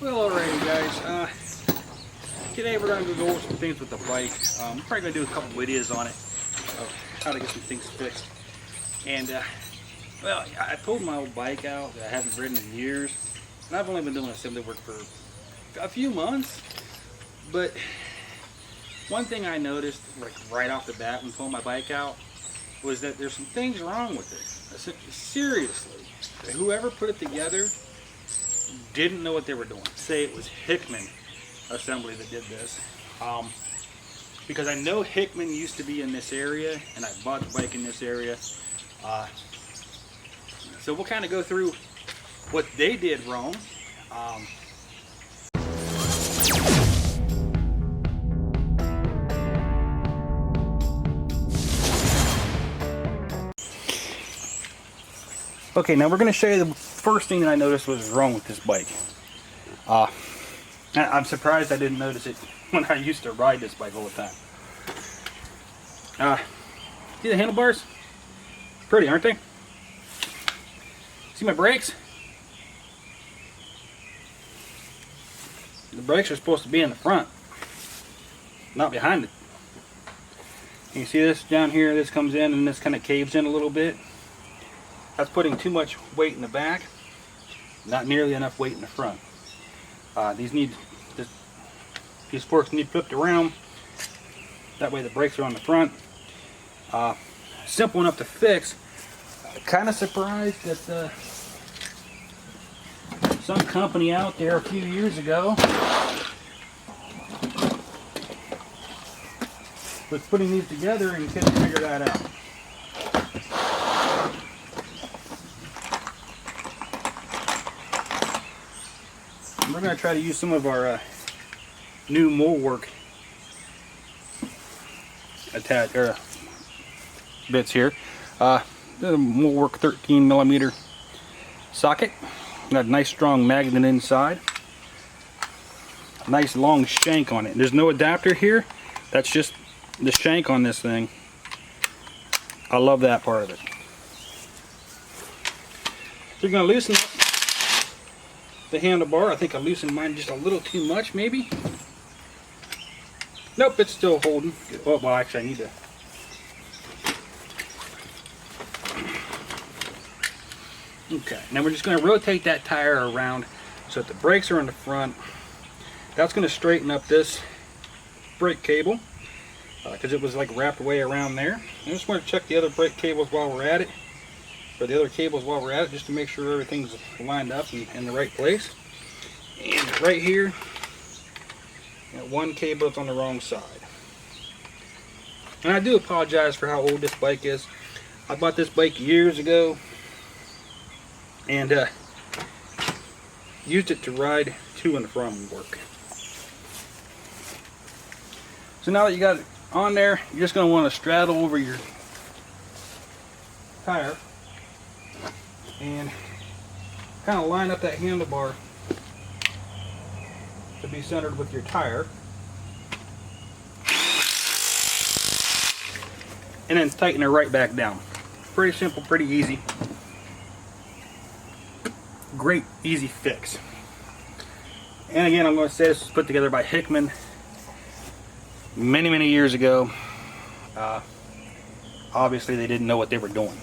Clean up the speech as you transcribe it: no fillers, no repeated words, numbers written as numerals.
Well, alrighty guys, today we're going to go over some things with the bike. We're probably going to do a couple videos on it of how to get some things fixed. And well, I pulled my old bike out that I haven't ridden in years, and I've only been doing assembly work for a few months. But one thing I noticed, like right off the bat when pulling my bike out, was that there's some things wrong with it. Seriously, whoever put it together didn't know what they were doing. Say it was Hickman assembly that did this, because I know Hickman used to be in this area, and I bought the bike in this area. So we'll kind of go through what they did wrong. Okay, now we're going to show you the first thing that I noticed was wrong with this bike. I'm surprised I didn't notice it when I used to ride this bike all the time. See the handlebars? Pretty, aren't they? See my brakes? The brakes are supposed to be in the front, not behind it. You see this down here? This comes in and this kind of caves in a little bit. That's putting too much weight in the back, not nearly enough weight in the front. These forks need flipped around. That way the brakes are on the front. Simple enough to fix. Kind of surprised that some company out there a few years ago was putting these together and couldn't figure that out. We're going to try to use some of our new moldwork bits here. The moldwork 13mm socket. Got a nice strong magnet inside. Nice long shank on it. There's no adapter here. That's just the shank on this thing. I love that part of it. So you're going to loosen up the handlebar. I think I loosened mine just a little too much, maybe. Nope, it's still holding. Oh, well, actually, I need to. Okay, now we're just going to rotate that tire around so that the brakes are in the front. That's going to straighten up this brake cable because it was like wrapped way around there. I just want to check the other brake cables while we're at it. For the other cables while we're at it, just to make sure everything's lined up and in the right place. And right here, one cable is on the wrong side. And I do apologize for how old this bike is. I bought this bike years ago and used it to ride to and from work. So now that you got it on there, you're just going to want to straddle over your tire and kind of line up that handlebar to be centered with your tire, and then tighten it right back down. Pretty simple, pretty easy. Great easy fix. And again, I'm going to say this was put together by Hickman many years ago. Obviously they didn't know what they were doing.